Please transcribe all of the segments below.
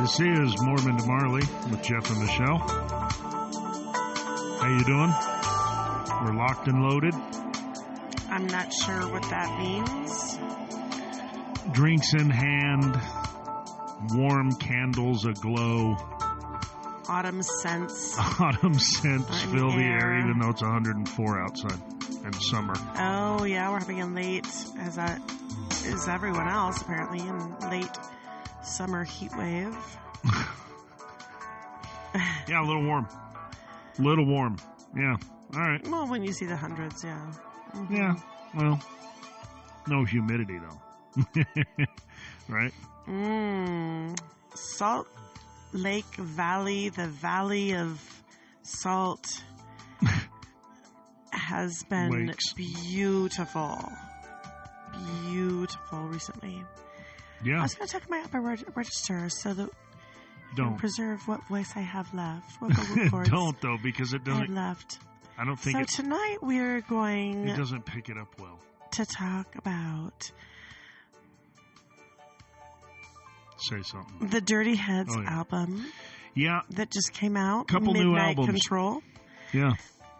This is Mormon to Marley with Jeff and Michelle. How you doing? We're locked and loaded. I'm not sure what that means. Drinks in hand, warm candles aglow. Autumn scents. Autumn scents in fill the air. air, even though it's 104 outside and summer. Oh, yeah, we're having a late, as that is everyone else, apparently, in late summer heat wave. Yeah, a little warm. Little warm. Yeah. All right. Well, when you see the hundreds, yeah. Mm-hmm. Yeah. Well, no humidity, though. Right? Salt Lake Valley, the Valley of Salt, has been Lakes. beautiful. Beautiful recently. I Yeah. was going to check my upper register so that Don't. preserve what voice I have left. What vocal cords Don't, though, because it I have doesn't. left. I don't think So it tonight we're going doesn't pick it up well. to talk about Say something. the Dirty Heads Oh, yeah. album Yeah. that just came out. Couple new Midnight albums. Control. Yeah.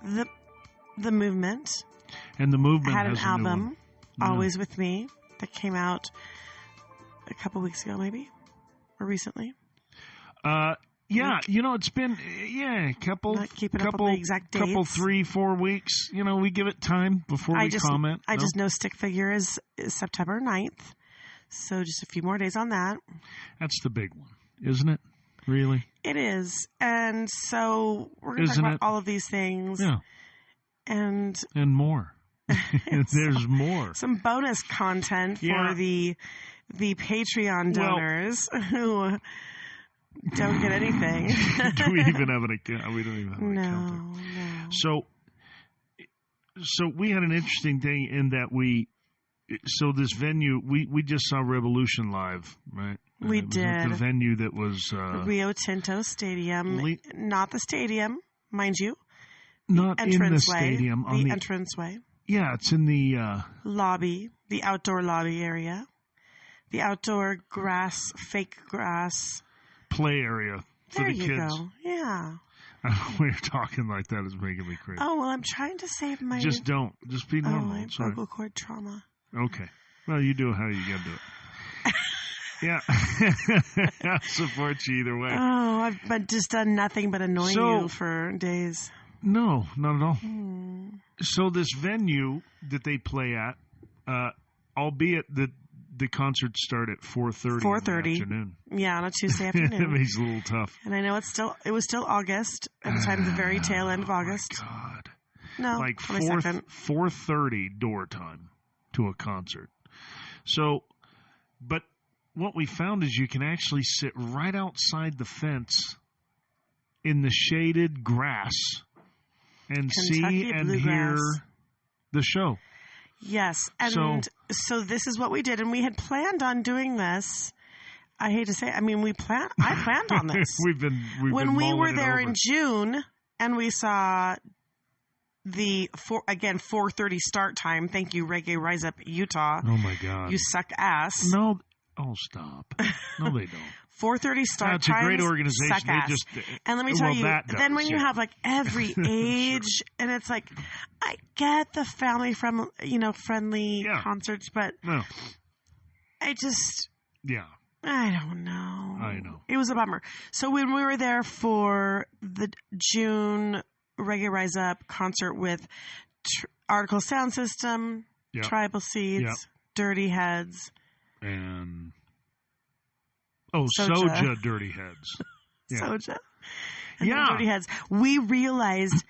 The Movement And the movement had an has a new one. album, Yeah. Always With Me, that came out a couple weeks ago, maybe, or recently. Yeah, you know, it's been couple Not keeping up with the exact couple dates. 3-4 weeks. You know, we give it time before we comment. I No? just know stick figure is September 9th, so just a few more days on that. That's the big one, isn't it? Really? It is, and so we're going to talk Isn't about it? all of these things, Yeah, and and more. There's more. some bonus content for Yeah. the Patreon Well- donors who don't get anything. Do we even have an account? We don't even have an account. No. So we had an interesting thing in that so this venue, we just saw Revolution live, right? And We it was at did. the venue that was Rio Tinto Stadium, not the stadium, mind you. not in the Entranceway, stadium. On the the entranceway, yeah, it's in the lobby, the outdoor lobby area, the outdoor fake grass. play area for There the you kids. go. Yeah. When you're talking like that is making me crazy. Oh well, I'm trying to save my Just don't. Just be normal. my It's all right. vocal cord trauma. Okay. Well, you do how you got to do it. Yeah. I'll support you either way. Oh, I've just done nothing but annoy So- you for days. No, not at all. So this venue that they play at, albeit that the concerts start at 4:30 4:30. in the afternoon. Yeah, on a Tuesday It afternoon. makes it a little tough. And I know it was still August, at the time, the very tail end of August. Oh, my God. No, Like 22nd. 4:30 door time to a concert. So, but what we found is you can actually sit right outside the fence in the shaded grass and see Kentucky and bluegrass. hear the show. Yes, and so this is what we did, and we had planned on doing this. I hate to say it, I mean, I planned on this. We've been when we were mulling it there over. in June, and we saw the 4:30 start time. Thank you, Reggae Rise Up Utah. Oh my God! You suck ass. No, oh stop! No, they don't. 4:30 start That's a times. great organization. Suck They ass. just And let me tell you, that then when does, you yeah. have like every age, and it's like, I get the family friendly Yeah. concerts, but No, I just, yeah, I don't know. I know. It was a bummer. So when we were there for the June Reggae Rise Up concert with Article Sound System, Yep. Tribal Seeds, Yep. Dirty Heads, and Soja. Soja Dirty Heads. Yeah. Soja. And Yeah. the Dirty Heads. We realized,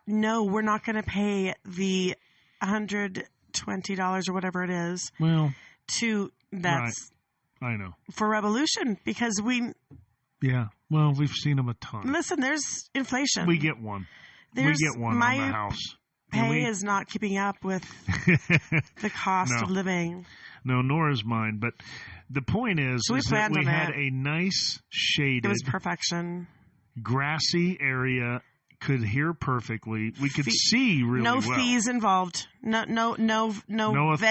no, we're not going to pay the $120 or whatever it is Well, that's I know. for Revolution, because Yeah. Well, we've seen them a ton. listen, there's inflation. We get one. There's we get one my on the house. pay is not keeping up with the cost No. of living. No, nor is mine. But the point is, So we is that planned we on had it. a nice shaded, It was perfection. grassy area. Could hear perfectly. We could see really no well. fees involved. No No venue fees.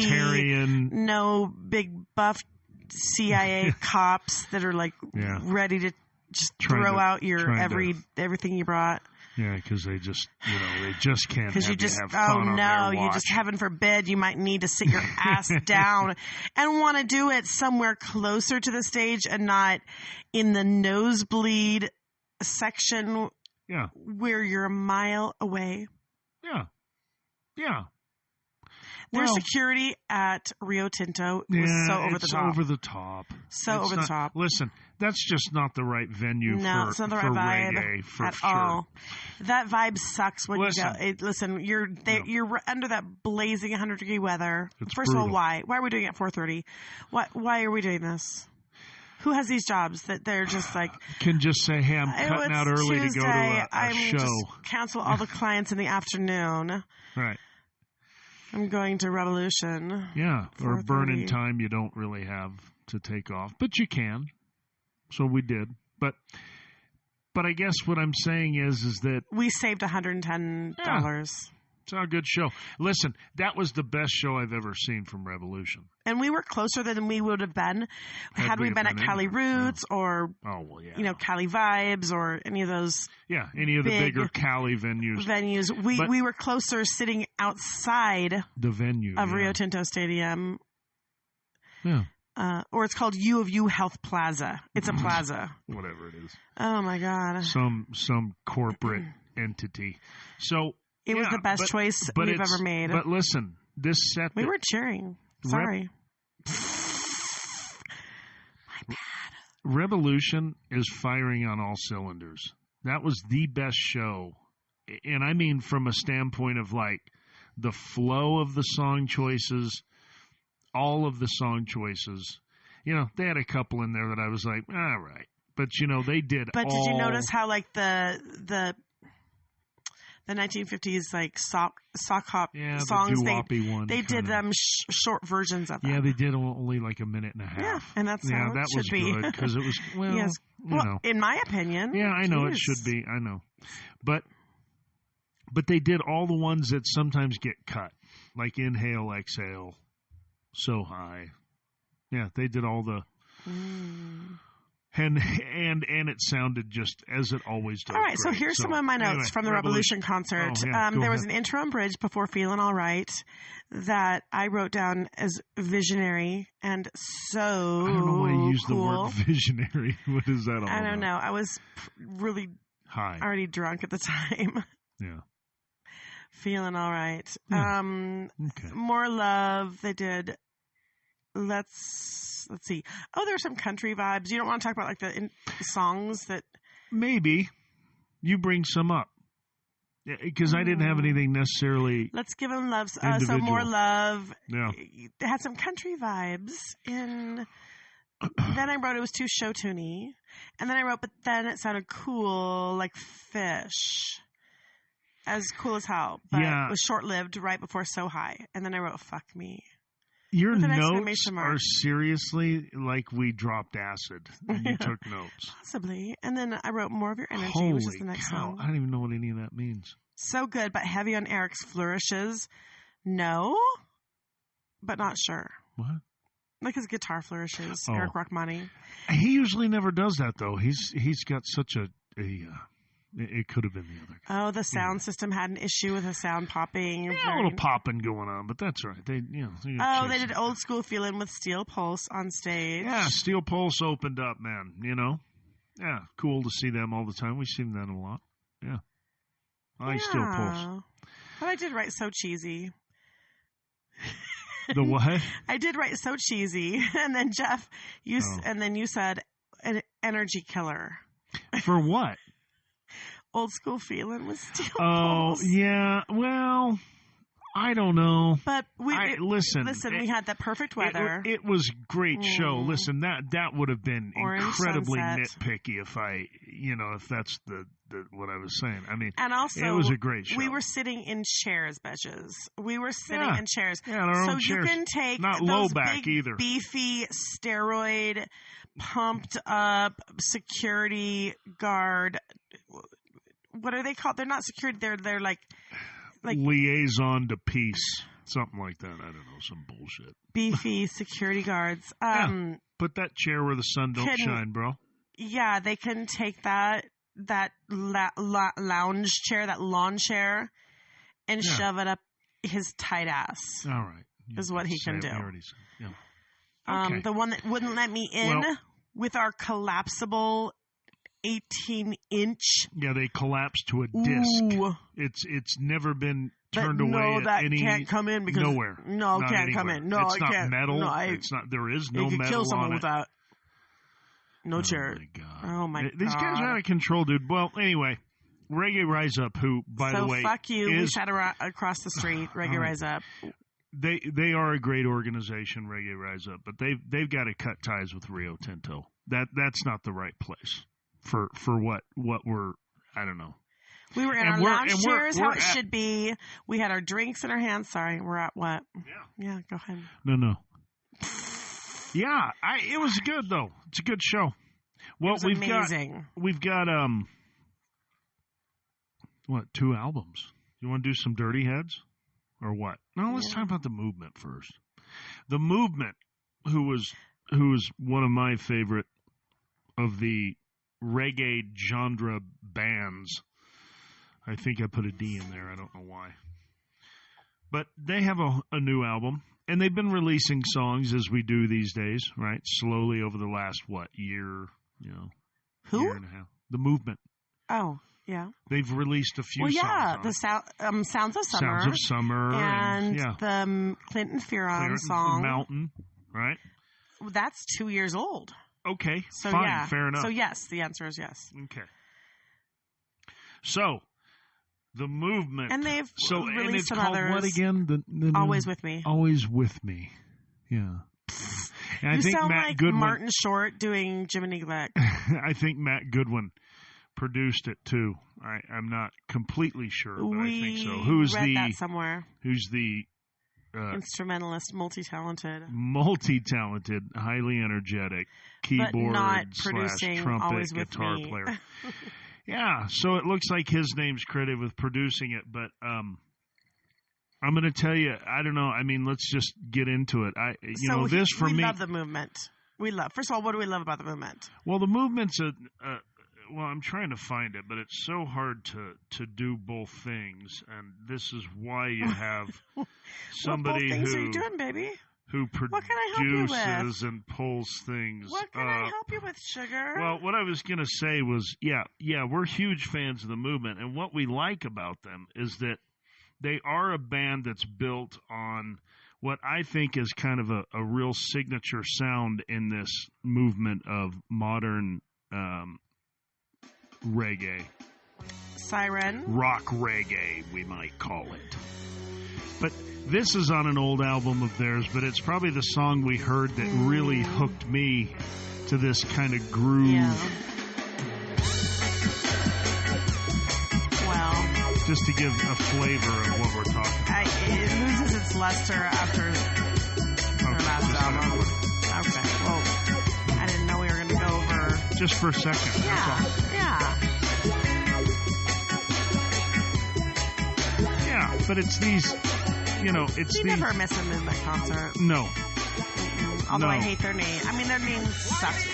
authoritarian. No big buff CIA cops that are like Yeah. ready to just Trying throw to- out your trying to- everything you brought. Yeah, because they just, they just can't have Because you you just, have fun on their you watch. just, heaven forbid, you might need to sit your ass down and want to do it somewhere closer to the stage and not in the nosebleed section Yeah, where you're a mile away. yeah, yeah. Their Well, security at Rio Tinto was yeah, so over it's the top. over the top. So It's over the not- top. Listen, that's just not the right venue No, for, it's not the for right vibe reggae, for at sure. all. That vibe sucks when Listen. you go. Listen, you're you're under that blazing 100-degree weather. It's First of all, brutal. why? Why are we doing it at 4:30? Why are we doing this? Who has these jobs that they're just like, Can just say, hey, I'm "Oh, cutting it's out early Tuesday. to go to a I'm show. just cancel all the clients in the afternoon. Right. I'm going to Revolution." Yeah, or burning 4:30. time you don't really have to take off, but you can. So we did, but I guess what I'm saying is that We saved $110. it's a good show. Listen, that was the best show I've ever seen from Revolution. And we were closer than we would have been had we we been have at been Cali in there, Roots or, Oh well, yeah, Cali Vibes or any of those yeah, any of the big bigger Cali venues, venues. But- We were closer sitting outside the venue of yeah. Rio Tinto Stadium, yeah, or it's called U of U Health Plaza. It's a plaza. whatever it is, Oh my God. some corporate entity. So It was yeah, the best but- choice but we've it's- ever made. But listen, this set We that- were cheering. Sorry. Revolution is firing on all cylinders. That was the best show. And I mean from a standpoint of like the flow of the song choices, all of the song choices. They had a couple in there that I was like, all right. But they did But all... did you notice how like the 1950s like sock hop yeah, songs the doo-woppy one they did kinda. them short versions of them. Yeah, they did only like a minute and a half. Yeah, and that's yeah, how it that should was be. good because it was Yes. you know. In my opinion. Yeah, I know it Jeez. should be. I know, but they did all the ones that sometimes get cut, like Inhale, Exhale, So High. Yeah, they did all the, and it sounded just as it always does. All right, so great. here's some of my notes anyway, from the Revolution concert. Oh, yeah, go there was ahead. an intro and bridge before Feeling All Right that I wrote down as visionary and so I don't know why you used cool. the word visionary. What is that all I don't about? know. I was really High. already drunk at the time. Yeah. Feeling all right. Yeah. Okay. More Love. They did. Let's see. Oh, there's some country vibes. You don't want to talk about like the songs that. Maybe you bring some up because I didn't have anything necessarily. Let's give them love. So Individual. More Love. Yeah. It had some country vibes in. Then I wrote it was too show tuney, and then I wrote, but then it sounded cool like Fish. As cool as hell, but Yeah. it was short lived right before So High. And then I wrote Fuck Me. Your With an notes exclamation mark. are seriously like we dropped acid and you took notes. Possibly. And then I wrote More of Your Energy, Holy which is the next cow. song. I don't even know what any of that means. So good, but heavy on Eric's flourishes. No, but not sure. What? Like his guitar flourishes, Oh. Eric Rachmani. He usually never does that though. He's got such a it could have been the other guy. Oh, the sound system had an issue with the sound popping. Yeah, a Very- little popping going on, but that's all right. They Oh, they did Old School Feeling with Steel Pulse on stage. Yeah, Steel Pulse opened up, man. Yeah, cool to see them all the time. We see them a lot. Yeah, I like Steel Pulse. But I did write So Cheesy. The what? I did write So Cheesy. And then Jeff, and then you said an energy killer. For what? Old School Feeling with Steel Oh, Pulse. yeah. Well, I don't know. But Listen, we had that perfect weather. It was a great show. Mm. Listen, that would have been Orange incredibly sunset. nitpicky if if that's the what I was saying. I mean, and also, it was a great show. we were sitting in chairs, bitches. We were sitting Yeah. in chairs. Yeah, in our so own you chairs. can take Not those low back big, either. beefy, steroid, pumped up security guard. What are they called? They're not security. They're like liaison to peace, something like that. I don't know, some bullshit. beefy security guards. Yeah. Put that chair where the sun don't shine, bro. Yeah, they can take that lounge chair, that lawn chair, and shove it up his tight ass. All right. Is what he can do. Yeah. Okay. The one that wouldn't let me in with our collapsible 18-inch. Yeah, they collapsed to a disc. Ooh. It's never been turned away no, at that any can't come in because nowhere. No, not can't anywhere. come in. No, it's it not can't. metal. No, it's not. There is no you could metal kill someone on with it. that. No chair. My God. Oh my God. These guys are out of control, dude. Well, anyway, Reggae Rise Up, who, by the way, fuck you. We sat across the street. Reggae Rise Up. They are a great organization, Reggae Rise Up, but they've got to cut ties with Rio Tinto. That's not the right place for what we're. I don't know. We were in our lounge chairs, how it should be. We had our drinks in our hands. Sorry, we're at what? Yeah. Go ahead. No. Yeah, it was good though. It's a good show. Well, we've got what, 2 albums? You want to do some Dirty Heads or what? No, let's talk about the Movement first. The Movement, who was one of my favorite of the reggae genre bands. I think I put a D in there. I don't know why. But they have a new album, and they've been releasing songs as we do these days, right? Slowly over the last, year, Who? Year and a half. The Movement. Oh, yeah. They've released a few songs. Well, yeah, the Sounds of Summer. Sounds of Summer. And the Clinton Fearon song. Mountain, right? That's 2 years old. Okay, so, fine, fair enough. So, yes, the answer is yes. Okay. So, the Movement. And they've released and it's some called others. What again? The Always With Me. Always With Me. Yeah. And You I think sound Matt like Goodwin, Martin Short doing Jiminy Glick. I think Matt Goodwin produced it too. I'm not completely sure, but I think so. Who's read that somewhere. Who's the instrumentalist, multi-talented, highly energetic keyboard / trumpet guitar player. Yeah, so it looks like his name's credited with producing it, but I'm going to tell you, I don't know. I mean, let's just get into it. We love the Movement. First of all, what do we love about the Movement? Well, the Movement's well, I'm trying to find it, but it's so hard to do both things, and this is why you have somebody what both things are you doing, baby? Who produces and pulls things. What can I help you with, sugar? Well, what I was going to say was, we're huge fans of the Movement, and what we like about them is that they are a band that's built on what I think is kind of a real signature sound in this movement of modern reggae. Siren. Rock reggae, we might call it. But this is on an old album of theirs, but it's probably the song we heard that really hooked me to this kind of groove. Yeah. Well. Just to give a flavor of what we're talking about. It loses its luster after their last album. Okay. Well, I didn't know we were going to go over. Just for a second. Yeah. That's all. Yeah, but it's these, it's You never miss a Movement concert. No. Mm-mm. Although I hate their name. I mean, their name sucks.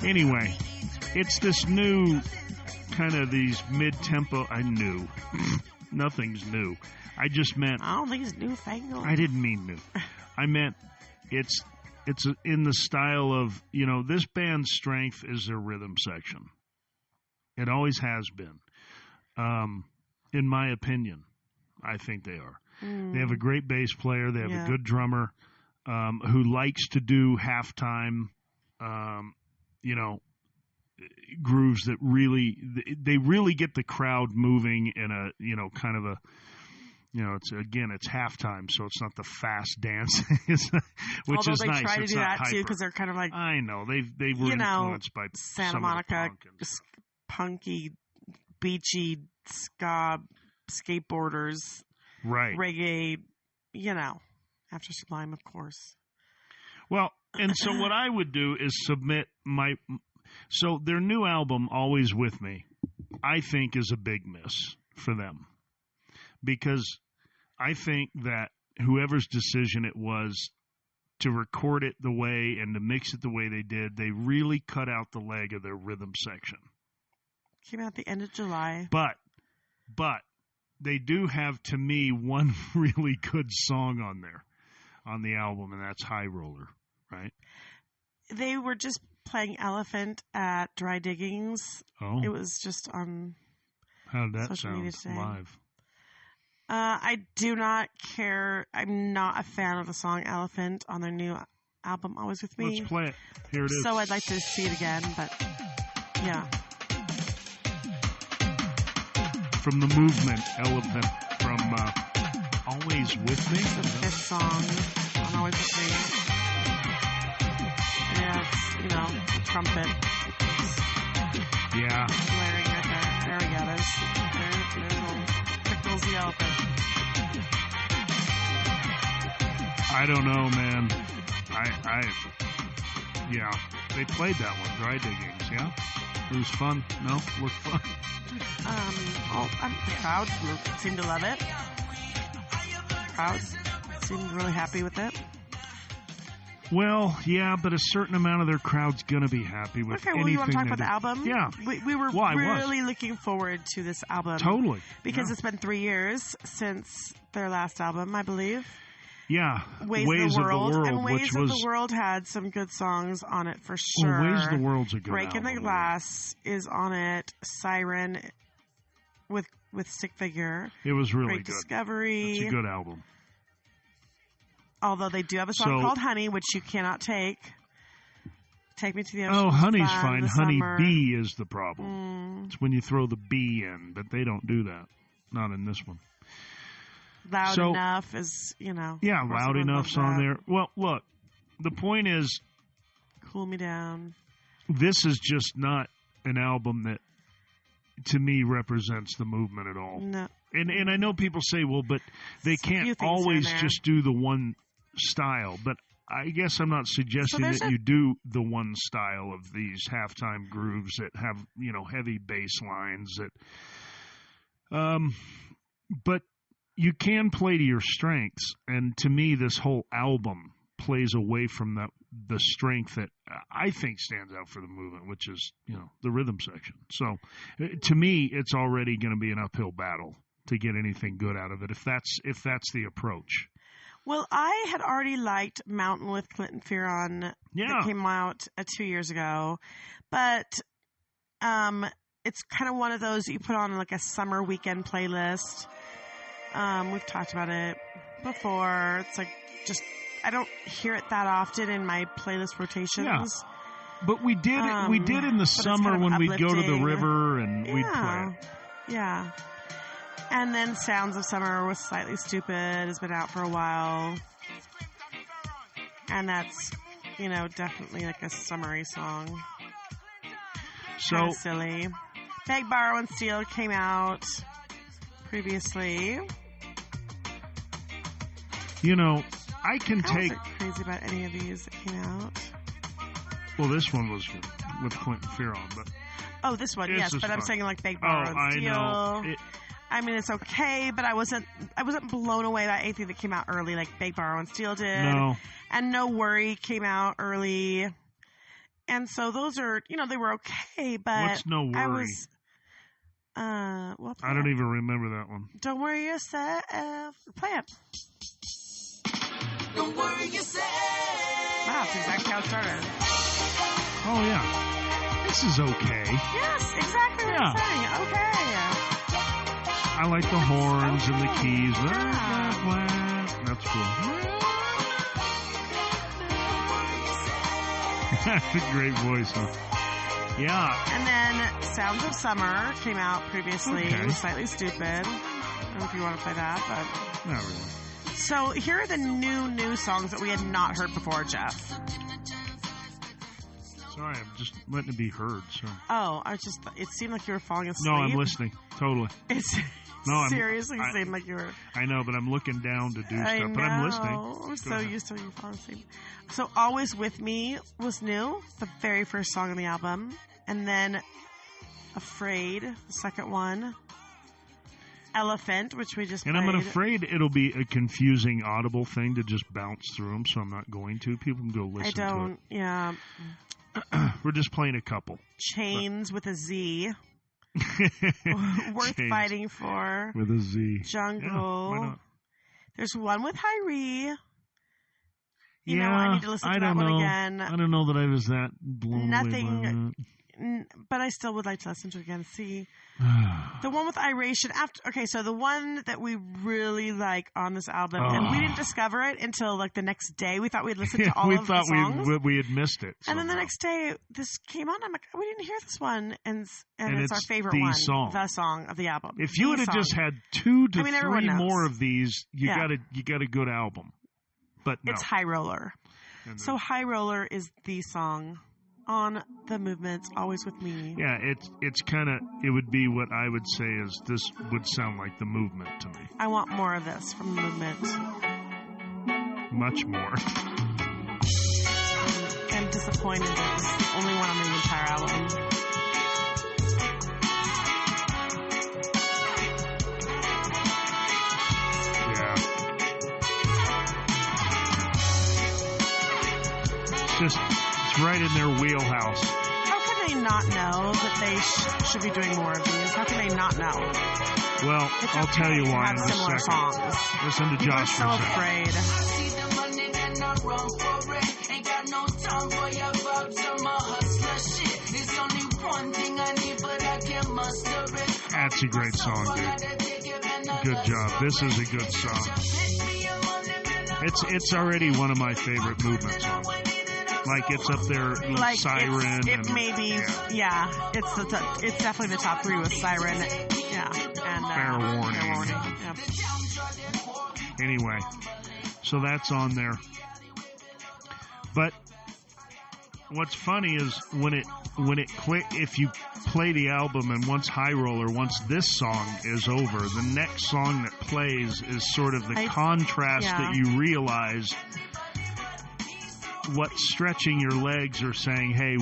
Anyway, it's this new kind of these mid-tempo. Nothing's new. I just meant. I don't think it's newfangled. I didn't mean new. I meant it's in the style of, this band's strength is their rhythm section. It always has been. In my opinion, I think they are. They have a great bass player. They have a good drummer who likes to do halftime, grooves that really get the crowd moving in a, kind of a, it's halftime, so it's not the fast dance, which is nice. Although they try to it's do that hyper. too, because they're kind of like, I know they were influenced by Santa Monica punky, beachy ska skateboarders, right? Reggae, After Sublime, of course. Well, and so what I would do is submit so their new album, Always With Me, I think is a big miss for them, because I think that whoever's decision it was to record it the way and to mix it the way they did, they really cut out the leg of their rhythm section. Came out at the end of July. But they do have, to me, one really good song on there, on the album, and that's High Roller, right? They were just playing Elephant at Dry Diggings. Oh. It was just on How did that social media sound today. live? I do not care. I'm not a fan of the song Elephant on their new album, Always With Me. Let's play it. Here it is. So I'd like to see it again, but yeah. From the movement, Elephant, from Always With Me. It's the fifth song on Always With Me. Yeah, it's, the trumpet. It's Yeah. blaring right there. There we go. There's Pickles the Elephant. I don't know, man. Yeah. They played that one, Dry Diggings, yeah? It was fun. No? Looked fun. The crowd seemed to love it. Crowd seemed really happy with it. Well, yeah, but a certain amount of their crowd's going to be happy with Okay, anything. well, you want to talk they about the do. album? Yeah. We were Well, I was. really looking forward to this album. Totally. Because Yeah. it's been 3 years since their last album, I believe. Yeah. Ways of the World. And Ways which of was... the World had some good songs on it for sure. Well, Ways of the World's a good Breaking the album. Glass is on it. Siren with Stick Figure. It was really Great good. Discovery. It's a good album. Although they do have a song called Honey, which you cannot take. Take Me to the Ocean. Oh, Honey's Fun, fine. The Honey Summer. Bee is the problem. It's when you throw the B in, but they don't do that. Not in this one. Loud So- Enough is, Yeah, of course Loud everyone Enough's loves on that. there. Well, look, the point is, Cool Me Down. this is just not an album that, to me, represents the movement at all. No. And I know people say, well, but they A few can't things here always and there. just do the one style. But I guess I'm not suggesting there's that a- you do the one style of these halftime grooves that have, heavy bass lines that but you can play to your strengths, and to me this whole album plays away from the strength that I think stands out for the movement, which is, the rhythm section. So to me it's already going to be an uphill battle to get anything good out of it if that's the approach. Well, I had already liked Mountain with Clinton Fearon Yeah. that came out 2 years ago, but it's kind of one of those that you put on like a summer weekend playlist. We've talked about it before. It's like just I don't hear it that often in my playlist rotations. But we did in the but it's summer kind of when we'd go to the uplifting. river and we'd play it. Yeah. And then Sounds of Summer was Slightly Stupid, has been out for a while. And that's, definitely like a summery song. So Kinda silly. Beg, Borrow, and Steal came out previously. I can I take wasn't crazy about any of these that came out. well, this one was with Clinton Fearon, but Oh, this one, This yes, is but I'm fun. saying like Beg, Borrow, and I Steal. know. I mean, it's okay, but I wasn't blown away by anything that came out early, like Beg, Borrow, and Steal did. No. And No Worry came out early. And so those are, they were okay, but What's No I Worry? was, I don't even remember that one. Don't worry yourself. Play it. Don't worry yourself. Wow, that's exactly how it started. Oh yeah, this is okay. Yes, exactly what I'm saying. Okay. I like the horns and the keys. Yeah. That's cool. That's a great voice, huh? Yeah. And then Sounds of Summer came out previously. Okay. It was Slightly Stupid. I don't know if you want to play that, Not really. but. So here are the new songs that we had not heard before, Jeff. Sorry, I'm just letting it be heard. So. Oh, it seemed like you were falling asleep. No, I'm listening. Totally. It's No, seriously seemed like you were. I know, but I'm looking down to do I stuff. know. But I'm listening. I'm Go so ahead. used to you falling asleep. So Always With Me was new, the very first song on the album. And then Afraid, the second one. Elephant, which we just And played. I'm afraid it'll be a confusing audible thing to just bounce through them, so I'm not going to. People can go listen to it. Yeah. We're just playing a couple. Chains with a Z. Worth Chains fighting for. with a Z. Jungle. Yeah, why not? There's one with Hyrie. You Yeah, know, I need to listen to that one again. I don't know that I was that blown away by But I still would like to listen to it again. See, that. the one with Iration. Okay, so the one that we really like on this album, and we didn't discover it until like the next day. We thought we'd listened to all of the songs. we had missed it. And then the somehow. next day, this came on. I'm like, we didn't hear this one, and And it's our it's favorite the one, song. the song of the album. If you would have song. just had 2 to everyone 3 knows. more of these, you Yeah. got a good album. But no. It's High Roller. And So High Roller is the song on the Movements, Always With Me. yeah, it's kind of, it would be what I would say is this would sound like the Movement to me. I want more of this from the Movement. Much more. I'm disappointed that this is the only one on the entire album. Yeah. It's right in their wheelhouse. How can they not know that they should be doing more of these? How can they not know? Well, It's I'll tell okay you to why have in a similar second. songs. Listen to People are Josh so for a second. afraid. See the money, then I run for it. Ain't got no time for your vibes or my hustler shit. It's only one thing I need, but I can't muster it. That's a great song, dude. Good job. This is a good song. It's already one of my favorite Movement songs. Like it's up there with Like Siren. it may be, yeah. It's definitely the top 3 with Siren, yeah, and Fair Warning. Fair Warning. Yeah. Anyway, so that's on there. But what's funny is when it click, if you play the album and once High Roller, once this song is over, the next song that plays is sort of the contrast yeah. that you realize what Stretching Your Legs are saying, hey,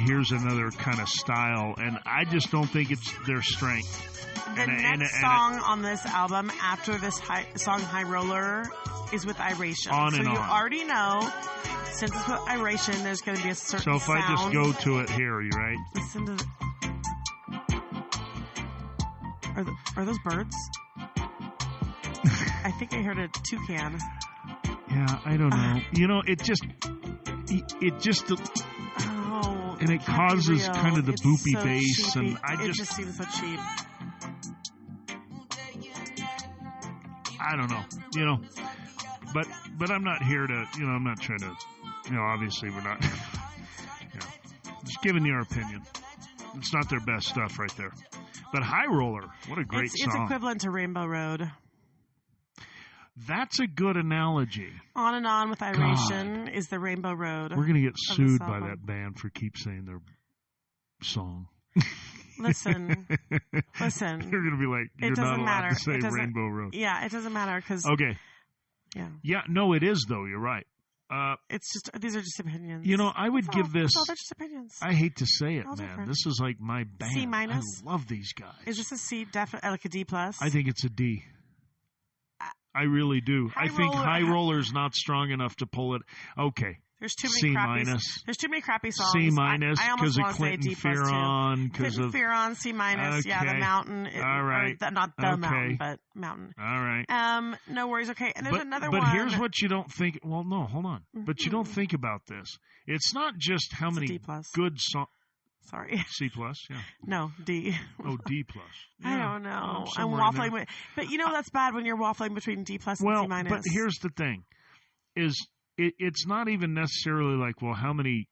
here's another kind of style, and I just don't think it's their strength. The next song on this album after this song High Roller is with Iration. On and so you on. already know, since it's with Iration, there's going to be a certain So if sound. I just go to it here, you right? Listen to Are those birds? I think I heard a toucan. Yeah, I don't know. You know, it just Oh, and it can't be causes real. kind of the It's boopy so bass, cheapy. and I it just just seems so cheap. I don't know, you know. But I'm not here to, you know, I'm not trying to, you know, obviously we're not, you know, just giving you our opinion. It's not their best stuff right there. But High Roller, what a great It's song. equivalent to Rainbow Road. That's a good analogy. On and On with Iration is the Rainbow Road. We're going to get sued by album. that band for keep saying their song. Listen. They're going to be like, you're It not doesn't allowed matter. to say It doesn't- Rainbow Road. Yeah, it doesn't matter because Okay. yeah, Yeah, no, it is, though. You're right. it's just these are just opinions. You know, I would That's give all. this. That's all, they're just opinions. I hate to say it, All man. different. This is like my band. C minus? I love these guys. Is this a C? Definitely like a D plus. I think it's a D. I really do. I think High Roller's not strong enough to pull it. Okay. There's too many C crappy. minus. There's too many crappy songs. C minus I because almost of want to say Clinton D plus too. Fearon. Because Clinton of. Fearon, C minus. Yeah, the Okay. mountain. All right. Not the Okay. mountain, but mountain. All right. No worries. Okay, and there's another but one. here's what you don't think. Well, no, hold on. But you don't think about this. It's not just how It's a many D plus. good songs. Sorry. C plus, yeah. No, D. Oh, D plus. I Yeah. don't know. I'm somewhere in there. waffling. But you know that's bad when you're waffling between D plus and Well, C minus. but here's the thing: is it's not even necessarily like, well, how many,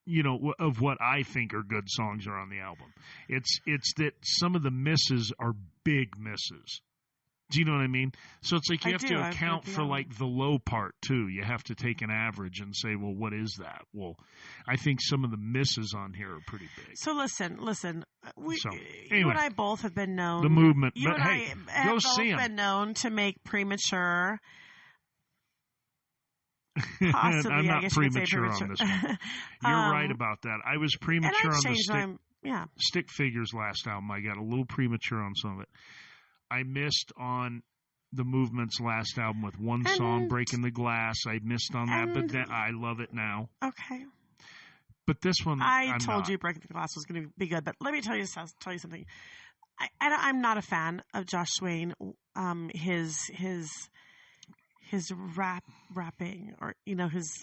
you know, of what I think are good songs are on the album. It's that some of the misses are big misses. Do you know what I mean? So it's like you have to account for like the low part too. You have to take an average and say, well, what is that? Well, I think some of the misses on here are pretty big. So listen. You anyway, and I both have been known. The Movement. You But and hey, I have go both see 'em. been known to make premature. Possibly, I'm I not guess you could say premature on this one. You're right about that. I was And premature I've on the changed stick. Yeah. Stick Figure's last album, I got a little premature on some of it. I missed on the Movement's last album with one song, Breaking the Glass. I missed on that, but then I love it now. Okay. But this one, I told not. you Breaking the Glass was going to be good, but let me tell you something. I'm not a fan of Josh Swain. His rapping, or his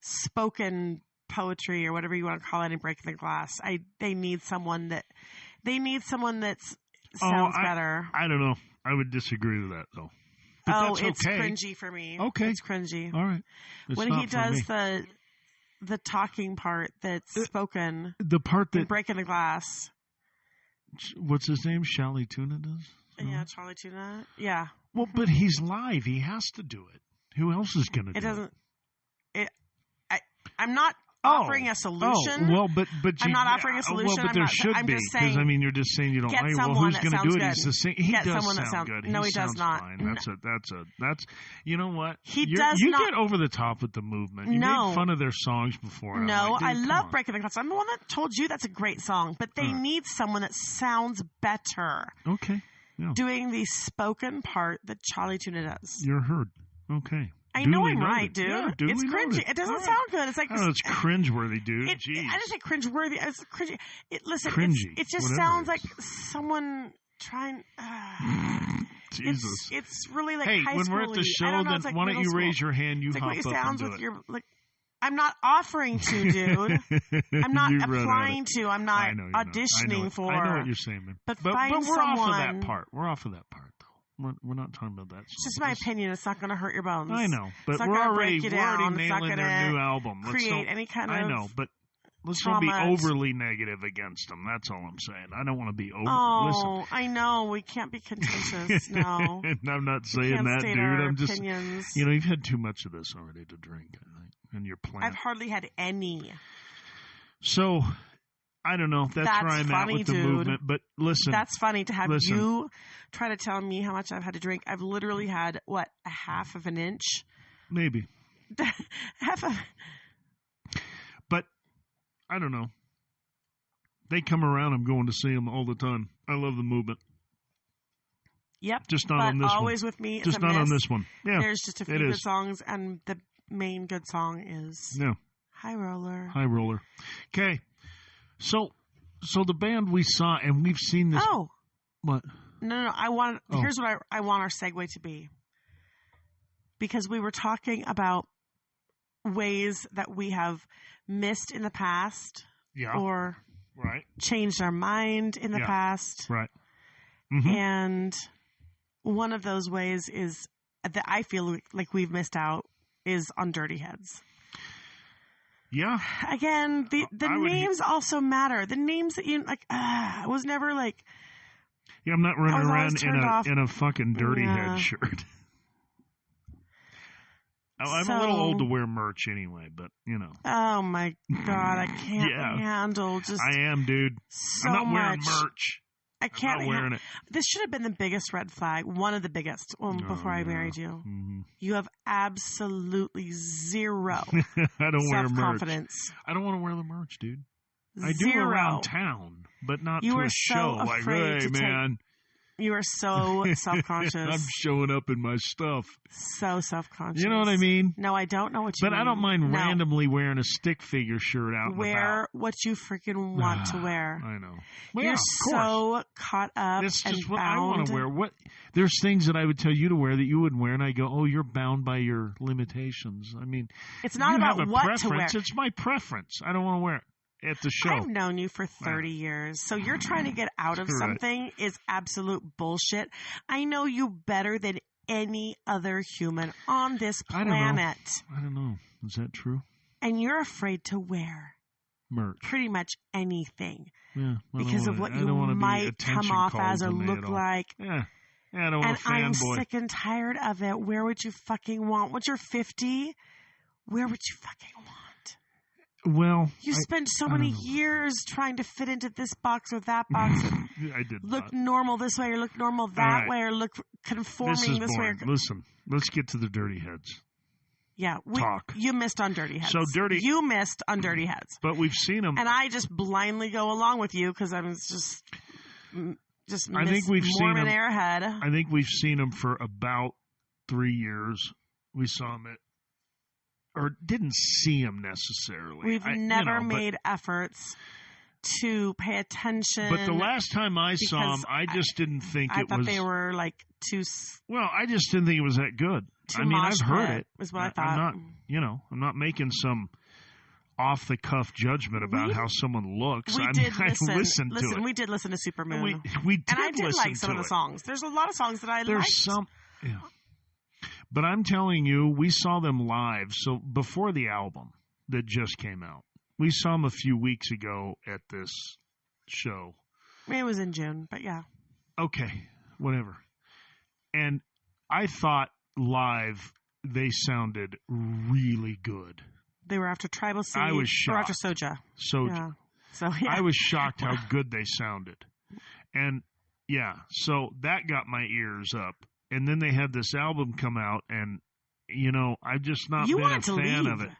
spoken poetry, or whatever you want to call it, in Breaking the Glass. They need someone that sounds better. I don't know. I would disagree with that though. But that's it's okay. cringy for me. Okay, it's cringy. All right. When he does the talking part that's spoken, the part that Breaking the Glass. What's his name? Charlie Tuna does. Yeah, Charlie Tuna. Yeah. Well, but he's live. He has to do it. Who else is going to do it? It doesn't. I'm not offering a solution. Well, but I'm not offering a solution. Well, but there should be, because you're just saying you don't like it. Well, who's going to do it? Good. He's the same. He get does someone sound good. No, he does not. Fine. That's. You know what? He does you not. You get over the top with the Movement. You made fun of their songs before. No, I love Breaking the Glass. I'm the one that told you that's a great song, but they need someone that sounds better. Okay. Yeah. Doing the spoken part that Charlie Tuna does. You're heard. Okay. I know I'm right, dude. Yeah, it's cringy. It doesn't sound good. It's like it's cringeworthy, dude. Jeez. I didn't say cringeworthy. It's cringy. Cringy. It just sounds like someone trying. Jesus. It's really like hey, high when school-y. we're at the show, then like why don't you raise your hand? You it's hop like up what it sounds and do with it. your like. I'm not offering to, dude. I'm not applying to. I'm not auditioning for. I know what you're saying, man. But we're someone, off of that part. We're off of that part, though. We're not talking about that. It's just my opinion. It's not going to hurt your bones. I know, but we're already nailing their new album. Create any kind of. I know, but let's not be overly negative against them. That's all I'm saying. I don't want to be over. Oh, I know. We can't be contentious. No. I'm not saying that, dude. I'm just. Opinions. You've had too much of this already to drink, I think, and your plan. I've hardly had any. So. I don't know. That's where I'm funny, at with the dude. Movement. But listen. That's funny to have you try to tell me how much I've had to drink. I've literally had, a half of an inch? Maybe. Half a... But, I don't know. They come around. I'm going to see them all the time. I love the Movement. Yep. Just not on this one. Always with me. Just not on this one. Yeah. There's just a few good songs, and the main good song is High Roller. High Roller. Okay. So the band we saw, and we've seen this. Oh, what? No. Here's what I want our segue to be, because we were talking about ways that we have missed in the past, or changed our mind in the past, right? Mm-hmm. And one of those ways is that I feel like we've missed out is on Dirty Heads. Yeah. Again, the names also matter. The names that I was never like. Yeah, I'm not running around in a fucking Dirty Head shirt. I'm a little old to wear merch anyway, but Oh my God, I can't handle just. I am, dude. So I'm not wearing much. merch. I can't. I'm not wearing it. This should have been the biggest red flag. One of the biggest before I married you. Mm-hmm. You have absolutely zero. I don't wear merch. Self-confidence. I don't want to wear the merch, dude. Zero. I do around town, but not to a show. So like, hey, man. You are so self-conscious. I'm showing up in my stuff. So self-conscious. You know what I mean? No, I don't know what you mean. But I don't mind randomly wearing a Stick Figure shirt out. Wear what you freaking want to wear. I know. Well, You're so caught up. That's just and what bound. I want to wear. There's things that I would tell you to wear that you wouldn't wear, and I go, "Oh, you're bound by your limitations." I mean, it's not about have a what preference. to wear. It's my preference. I don't want to wear it at the show. I've known you for 30 years, so you're trying to get out of something is absolute bullshit. I know you better than any other human on this planet. I don't know. Is that true? And you're afraid to wear merch. Pretty much anything. Yeah. Because of what you might come off as or look like. Yeah. I don't want a fanboy. I'm sick and tired of it. Wear what you fucking want. Once you're 50, wear what you fucking want. Well, you spent so many years trying to fit into this box or that box. I did look not. normal this way or look normal that way or look conforming this way. Listen, let's get to the Dirty Heads. Yeah, talk. You missed on Dirty Heads. So You missed on Dirty Heads. But we've seen them. And I just blindly go along with you because I'm just I think we've seen Mormon them. airhead. I think we've seen them for about 3 years. We saw them or didn't see them necessarily. We've never made efforts to pay attention. But the last time I saw them, I just didn't think it was. I thought they were like too. Well, I just didn't think it was that good. I mean, I've heard it. Is what I thought. I'm not making some off the cuff judgment about how someone looks. I listened to it. We did listen to Supermoon. We did, and I did like some of the it. songs. There's a lot of songs that I liked. There's some, yeah. But I'm telling you, we saw them live. So before the album that just came out, we saw them a few weeks ago at this show. It was in June, but yeah. Okay, whatever. And I thought live they sounded really good. They were after Tribal Seed. I was shocked. Or after Soja. Yeah. So yeah. I was shocked how good they sounded. And yeah, so that got my ears up. And then they had this album come out, and I've just not been a fan of it.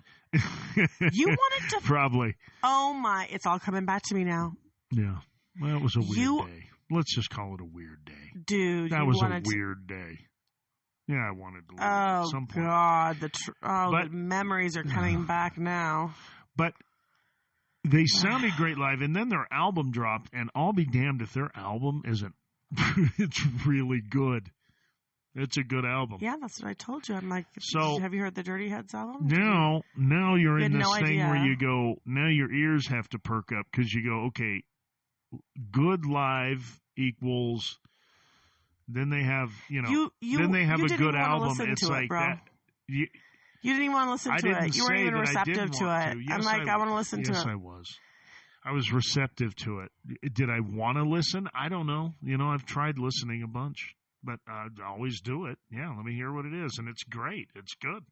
You wanted to probably. Oh my! It's all coming back to me now. Yeah. Well, it was a weird day. Let's just call it a weird day, dude. That was a weird day. Yeah, I wanted to leave at some point. God, the memories are coming back now. But they sounded great live, and then their album dropped, and I'll be damned if their album isn't. It's really good. It's a good album. Yeah, that's what I told you. I'm like, have you heard the Dirty Heads album? Now you're in this thing idea. where you go, now your ears have to perk up because you go, okay, good live equals, then they have, then they have a good album. It's like that. You didn't even want to listen to it. You weren't even receptive to it. Yes, I'm like, I want to listen to it. Yes, I was. I was receptive to it. Did I want to listen? I don't know. I've tried listening a bunch. But I always do it. Yeah, let me hear what it is. And it's great. It's good.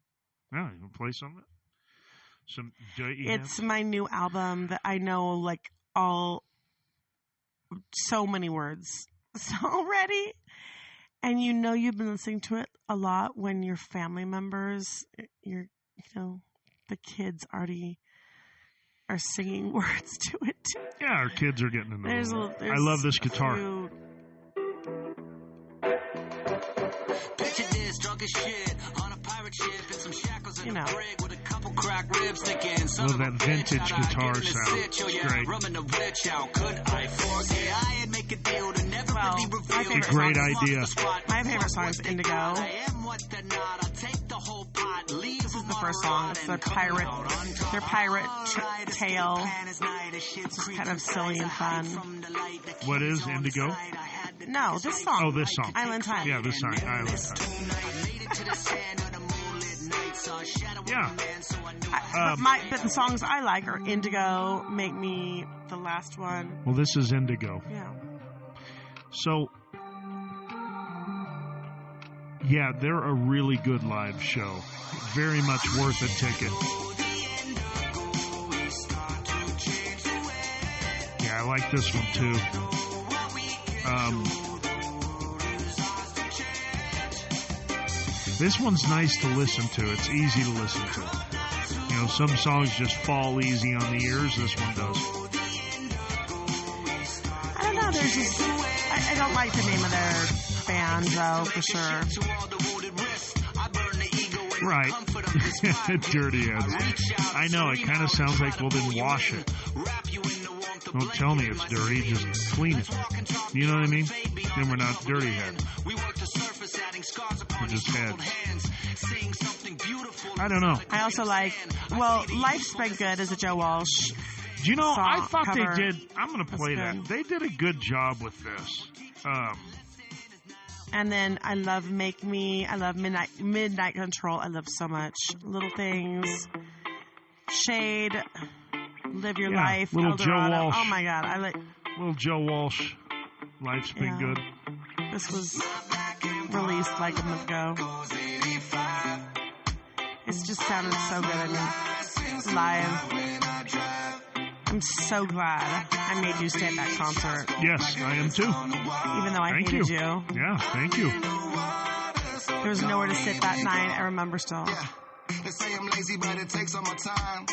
Yeah, you can play some of it? It's my new album that I know, so many words already. And you've been listening to it a lot when your family members, the kids already are singing words to it. Yeah, our kids are getting into it. I love this guitar. Picture this, drunk as shit, on a pirate ship in some shackles in a brig with a couple crack ribs thinking, love that vintage guitar sound. It's great. A great idea. My favorite song is Indigo. This is the first song. It's their pirate tale. It's kind of silly and fun. What is Indigo? No, this song. Oh, this song. Island Time. Yeah, this song. Island Time. Yeah. But the songs I like are Indigo, Make Me, the last one. Well, this is Indigo. Yeah. So, yeah, they're a really good live show. Very much worth a ticket. Yeah, I like this one too. This one's nice to listen to. It's easy to listen to. Some songs just fall easy on the ears. This one does. I don't know. There's just... I don't like the name of their band, though, for sure. Right. Dirty Heads. I know. It kind of sounds like, well, then wash it. Don't tell me it's dirty. Just clean it. You know what I mean? Then we're not Dirty Heads. We're just heads. I don't know. I also like... Well, Life's Been Good is a Joe Walsh Do you know, I thought cover. they did... I'm going to play that. Good. They did a good job with this. And then I love Make Me. I love Midnight Control. I love so much. Little Things. Shade. Live Your Life. Little Eldorado. Joe Walsh. Oh my God. I like... Little Joe Walsh. Life's Been Good. This was released like a month ago. It's just sounded so good. I mean, live. I'm so glad I made you stay at that concert. Yes, I am too. Even though I Thank hated you. you. Yeah, thank you. There was nowhere to sit that night. I remember still. They say I'm lazy, but it takes all my time.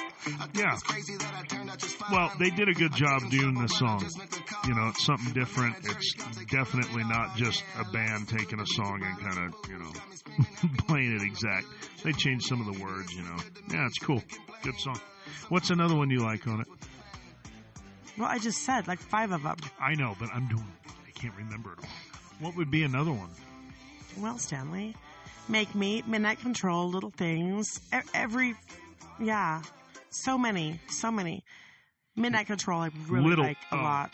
Yeah. It's crazy that I turned out just fine. Well, they did a good job doing this song. You know, it's something different. It's definitely not just a band taking a song and kind of, you know, playing it exact. They changed some of the words, you know. Yeah, it's cool. Good song. What's another one you like on it? Well, I just said like 5 of them. I know, but I can't remember it all. What would be another one? Well, Stanley, Make Me, Midnight Control, Little Things, yeah, so many. Midnight Control, I really like a lot.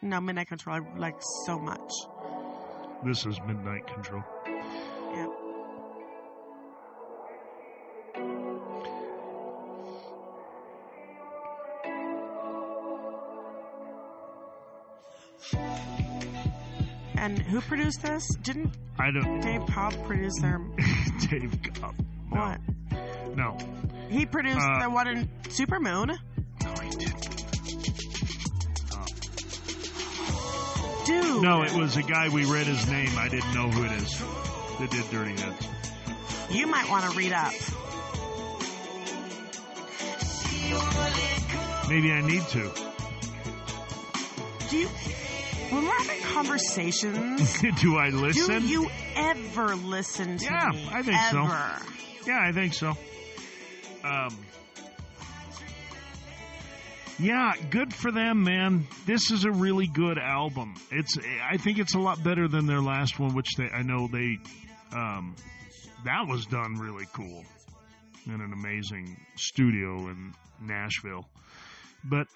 No, Midnight Control, I like so much. This is Midnight Control. Yeah. And who produced this? Didn't I don't. Dave Cobb produce their... Dave Cobb. No. What? No. He produced the one in Supermoon. No, he didn't. Dude. No, it was a guy, we read his name. I didn't know who it is that did Dirty Heads. You might want to read up. Maybe I need to. Do you... When we're having conversations... Do I listen? Do you ever listen to Yeah, me? I think so. Ever? Yeah, I think so. Yeah, good for them, man. This is a really good album. I think it's a lot better than their last one, which I know that was done really cool in an amazing studio in Nashville. But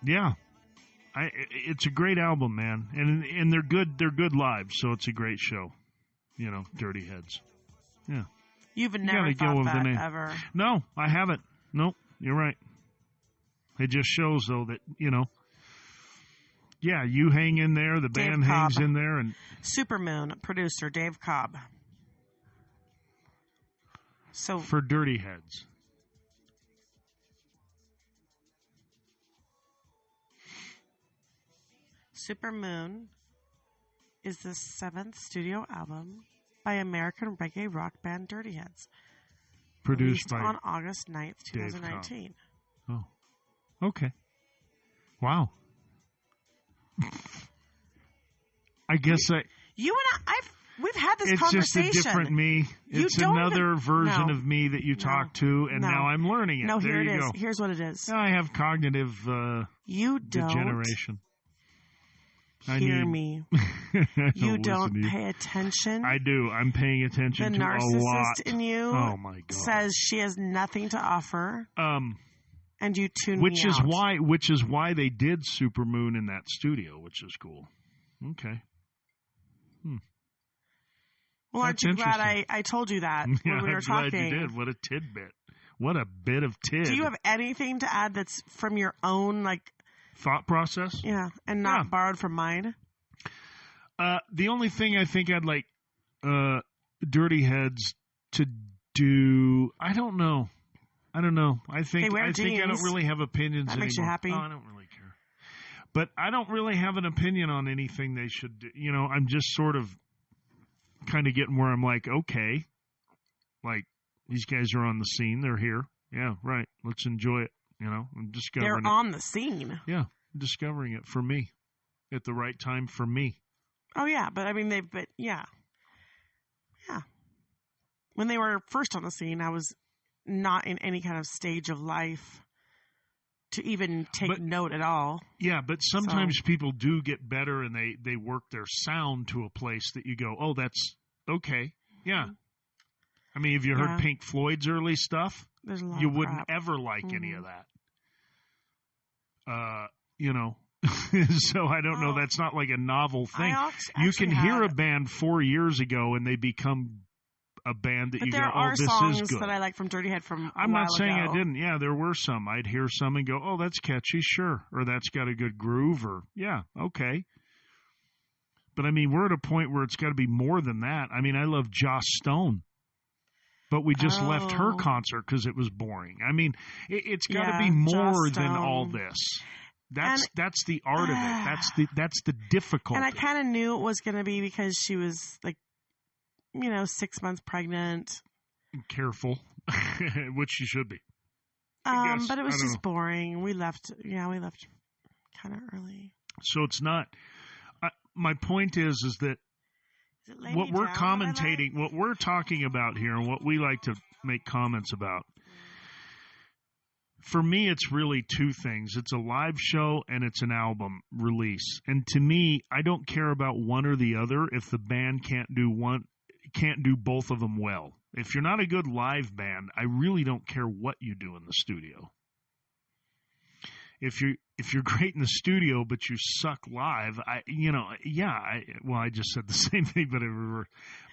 yeah, it's a great album, man, and they're good. They're good live, so it's a great show. You know, Dirty Heads. Yeah. You've never thought that ever. No, I haven't. Nope. You're right. It just shows, though, that, you know, yeah, you hang in there, the band hangs in there. And Supermoon producer Dave Cobb. So for Dirty Heads. Supermoon is the 7th studio album by American reggae rock band Dirty Heads. Produced by on August 9th, 2019. Oh. Okay. Wow. I guess you and we've had this It's conversation. just a different me. It's another version of me that you talk to, and now I'm learning it. No, there here you it is. go. Here's what it is. I have cognitive degeneration. Hear me. You don't pay attention. I do. I'm paying attention to a lot. The narcissist in you my God. says she has nothing to offer. And you tune which me is out. Which is why they did Supermoon in that studio, which is cool. Okay. Well, aren't you glad I told you that when we were talking? I'm glad you did. What a tidbit. What a bit of tid. Do you have anything to add that's from your own, like... thought process? Yeah, and not borrowed from mine? The only thing I think I'd like Dirty Heads to do... I don't know. I think I don't really have opinions anymore. That makes you happy? Oh, I don't really care. But I don't really have an opinion on anything they should do. You know, I'm just sort of kind of getting where I'm like, okay, like these guys are on the scene. They're here. Yeah, right. Let's enjoy it. You know, I'm discovering They're on the scene. Yeah, I'm discovering it for me at the right time for me. Oh, yeah. But I mean, yeah. When they were first on the scene, I was not in any kind of stage of life to even take note at all. Yeah, but sometimes people do get better and they work their sound to a place that you go, oh, that's okay. Yeah. I mean, have you heard Pink Floyd's early stuff? There's a lot you of wouldn't crap. ever like any of that. You know, so I don't know. That's not like a novel thing. You can hear a band 4 years ago and they become a band that you go, oh, this is good. There are songs that I like from Dirty Head from I'm not saying ago. I didn't. Yeah, there were some. I'd hear some and go, oh, that's catchy, sure. Or that's got a good groove, or, yeah, okay. But, I mean, we're at a point where it's got to be more than that. I mean, I love Joss Stone. But we just left her concert because it was boring. I mean, it's got to be more than all this. That's the art of it. That's the difficulty. And I kind of knew it was going to be because she was like 6 months pregnant. Careful, which you should be. I guess. But it was I don't just boring. We left kind of early. So it's not. My point is that Is it lay what me we're down commentating, what we're talking about here, and what we like to make comments about. For me, it's really two things. It's a live show and it's an album release. And to me, I don't care about one or the other if the band can't do both of them well. If you're not a good live band, I really don't care what you do in the studio. If you're great in the studio but you suck live, I just said the same thing,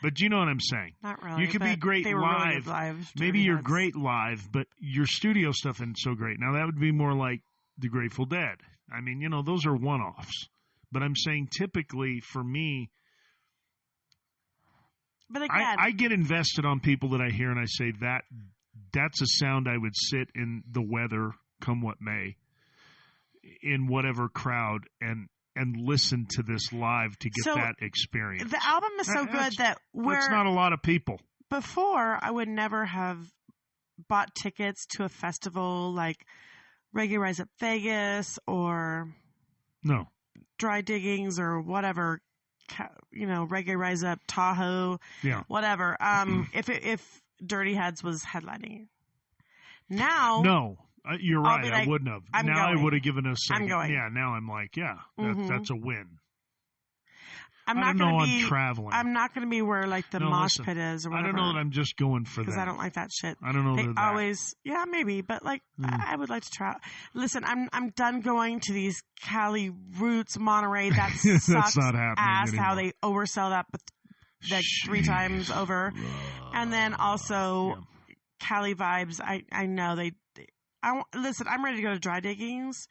but you know what I'm saying. Not really. You could be great they were live. Really good live. Maybe you're great live, but your studio stuff isn't so great. Now that would be more like the Grateful Dead. I mean, those are one-offs. But I'm saying typically for me, but again, I get invested on people that I hear and I say that's a sound I would sit in the weather, come what may, in whatever crowd and listen to this live to get that experience. The album is so good that it's not a lot of people. Before, I would never have bought tickets to a festival like Reggae Rise Up Vegas or Dry Diggings or whatever, Reggae Rise Up Tahoe, whatever. If Dirty Heads was headlining. Now, no. You're right. Like, I wouldn't have. I'm now going. I would have given us. I'm going. Yeah. Now I'm like, that's a win. I'm I not don't going know. to be. I'm traveling. I'm not going to be where like the mosh pit is or whatever. I don't know that I'm just going for that because I don't like that shit. I don't know. They always, maybe, but like I would like to try. Listen, I'm done going to these Cali Roots, Monterey. That sucks That's not happening ass. anymore. How they oversell that, but like 3 times over, and then also Cali Vibes. I know they. Listen, I'm ready to go to Dry Diggings.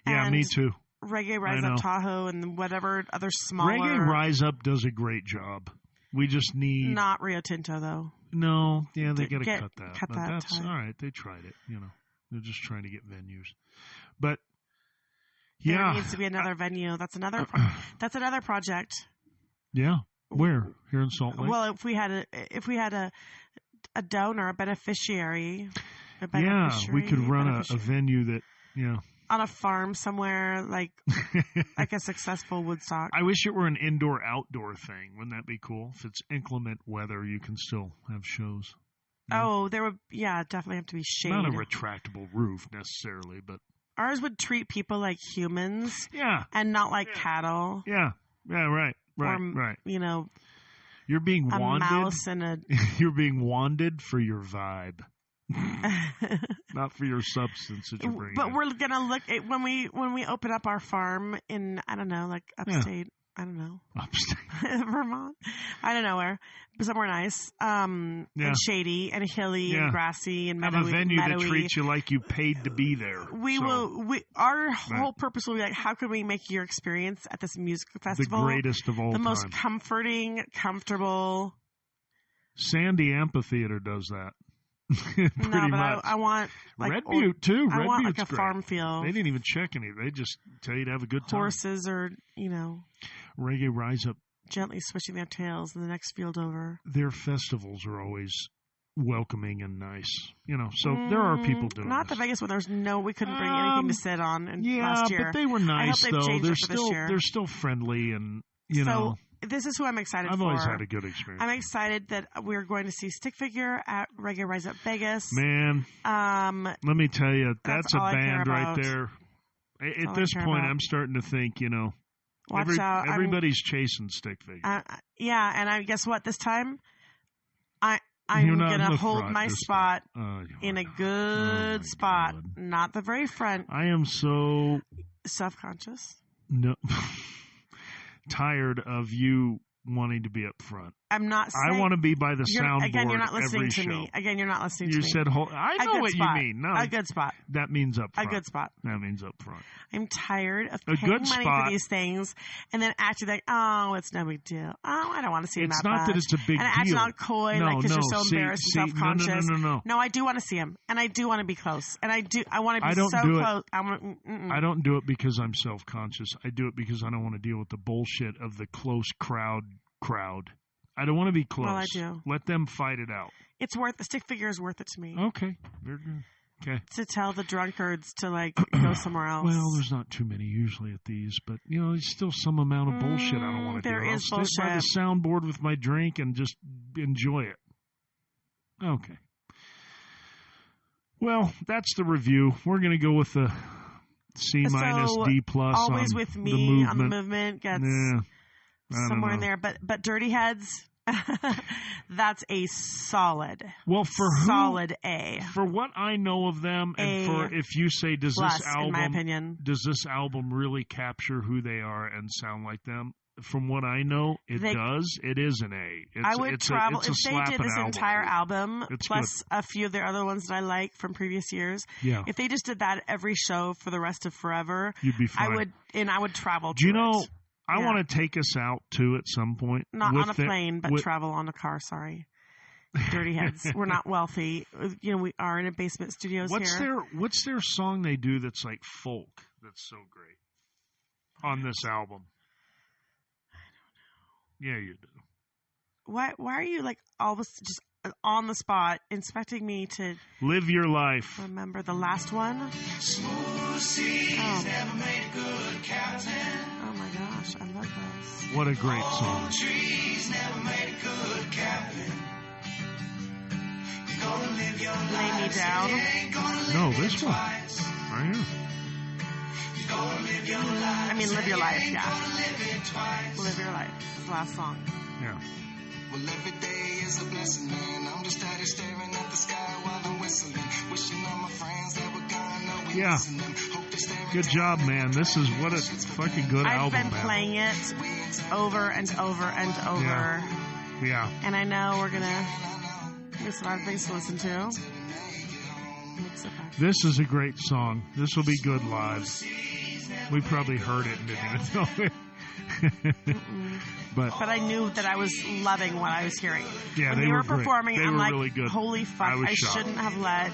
Yeah, me too. Reggae Rise Up Tahoe and whatever other smaller. Reggae Rise Up does a great job. We just need not Rio Tinto though. No, they got to cut that. Cut that. That's all right. They tried it. They're just trying to get venues, but there needs to be another venue. That's another. That's another project. Yeah, where here in Salt Lake? Well, if we had a donor, a beneficiary. We could run a venue that, on a farm somewhere, like a successful Woodstock. I wish it were an indoor-outdoor thing. Wouldn't that be cool? If it's inclement weather, you can still have shows. Oh, there would, definitely have to be shade. Not a retractable roof necessarily, but ours would treat people like humans. Yeah. And not like cattle. Yeah. Yeah. Right. Right. You're being wanded. A mouse and a. You're being wanded for your vibe. Not for your substance that you're bringing. But we're gonna look at when we open up our farm in upstate. I don't know. Upstate Vermont. I don't know where. But somewhere nice. And shady and hilly and grassy and meadowy. Have a venue that treats you like you paid to be there. Our whole purpose will be like, how can we make your experience at this music festival the greatest of all time? The most comforting, comfortable. Sandy Amphitheater does that. Pretty much. I want Red Butte too. I Red want Butte's like a great. farm feel. They didn't even check any. They just tell you to have a good time. Horses are, Reggae Rise Up gently switching their tails in the next field over. Their festivals are always welcoming and nice, So there are people doing not this. the Vegas one. we couldn't bring anything to sit on. Last year, but they were nice though. They're still friendly and This is who I'm excited for. I've always had a good experience. I'm excited that we're going to see Stick Figure at Reggae Rise Up Vegas. Man, let me tell you, that's a band right there. At this point, I'm starting to think, Watch out. Everybody's chasing Stick Figure. And guess what? This time, I'm going to hold my spot in a good spot, God. not the very front. I am so self-conscious. No. Tired of you wanting to be up front. I'm not saying... I want to be by the soundboard. Again, you're not listening to show. me. Again, you're not listening to me. You said, I know what you mean. No, a good spot. That means up front. A good spot. That means up front. I'm tired of paying money for these things and then acting like, it's no big deal. Oh, I don't want to see him It's that not much. that it's a big deal. And acting all coy, because you're so embarrassed and self-conscious. No. No, I do want to see him. And I do want to be close. And I want to be so close. I don't do it because I'm self-conscious. I do it because I don't want to deal with the bullshit of the close crowd. I don't want to be close. Well, I do. Let them fight it out. It's worth the stick figure is worth it to me Okay. Very good. Okay. to tell the drunkards to like go somewhere else. Well, there's not too many usually at these, but there's still some amount of bullshit I don't want to do. there I'll is sit by the bullshit. soundboard with my drink and just enjoy it. Okay. Well, that's the review. We're going to go with the C minus So, D plus. Always on with the me on the movement. movement gets Yeah. I don't somewhere in know. there. But Dirty Heads, that's a solid Well, for who? solid A For what I know of them, and A for if you say, does plus this album, in my opinion. does this album really capture who they are and sound like them? From what I know, it does. It is an A. I would travel it's a if they slap did an this album. entire album It's plus a few of their other ones that I like from previous years. Yeah, If they just did that every show for the rest of forever, you'd be fine. I would travel. Do you to know? it. I Yeah. want to take us out too at some point. Not with on a plane, but with- travel on a car. Sorry, Dirty Heads. We're not wealthy. We are in a basement studios here. What's their song they do that's like folk? That's so great on this album. Yeah, you do. Why are you like always just on the spot inspecting me to Live your life. remember the last one? Oh my gosh, I love this. What a great song. Lay Me Down. No, this one. Right here. I mean, Live Your Life, yeah. Live Your Life. It's the last song. Yeah. Well, every day is a blessing, man. I'm just out here staring at the sky while I'm whistling. Wishing all my friends that were gone know we Yeah. missing them. Hope they're staring Good job, man. This is what a fucking good I've album, been man. playing it over and over and over. Yeah. And I know we're going to there's a lot of things to listen to. It's okay. This is a great song. This will be good live. We probably heard it and didn't even know it. But I knew that I was loving what I was hearing. yeah, when they were were great. performing, They I'm were like, really good. holy fuck, I was I shocked. shouldn't have I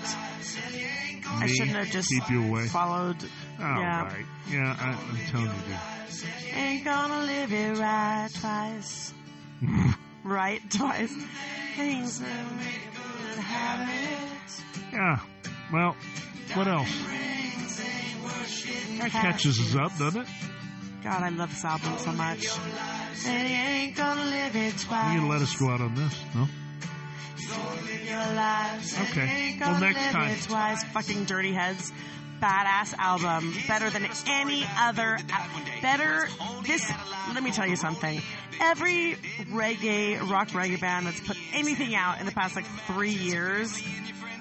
Me, shouldn't have just keep you away. followed. Oh, yeah. right. Yeah, I'm telling you, Ain't gonna live it right twice. dude. Right twice. Things that habits. Yeah. Well, what else? That catches us up, doesn't it? God, I love this album so much. And you ain't gonna live it twice. You can let us go out on this, no? Your lives. Okay. Ain't Well, gonna next live time. it twice. Fucking Dirty Heads. Badass album. Better than any other. Better. This. Let me tell you something. Every rock reggae band that's put anything out in the past like 3 years,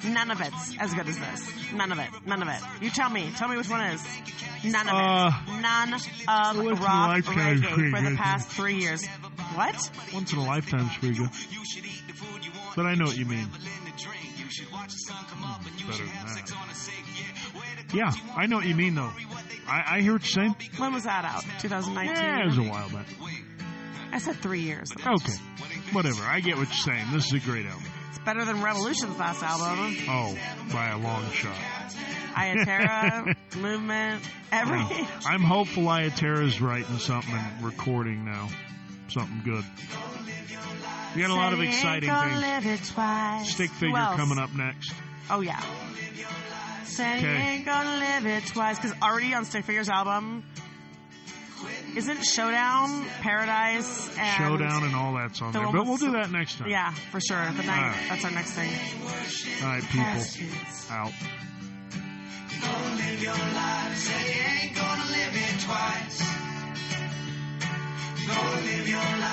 none of it's as good as this. None of it. None of it. You tell me. Tell me which one is. None of it. None of Once in a rock lifetime reggae pretty for the good. past 3 years. What? Once in a lifetime, pretty good. But I know what you mean. Better than that. Yeah, I know what you mean, though. I hear what you're saying. When was that out? 2019? Yeah, it was a while back. I said 3 years. Okay. Whatever. I get what you're saying. This is a great album. It's better than Revolution's last album. Oh, by a long shot. Ayatera, Movement, every... Yeah. I'm hopeful Ayatera's writing something and recording now. Something good. We got a lot of exciting things. Stick Who Figure else? coming up next. Oh, yeah. Say you Okay. ain't gonna live it twice. Because already on Stick Figure's album, isn't Showdown, Paradise, and... Showdown and all that's on the there. one But with we'll do that next time. Yeah, for sure. The night. All right. That's our next thing. All right, people. Out. Gonna live your life, say you ain't gonna live it twice. Gonna live your life.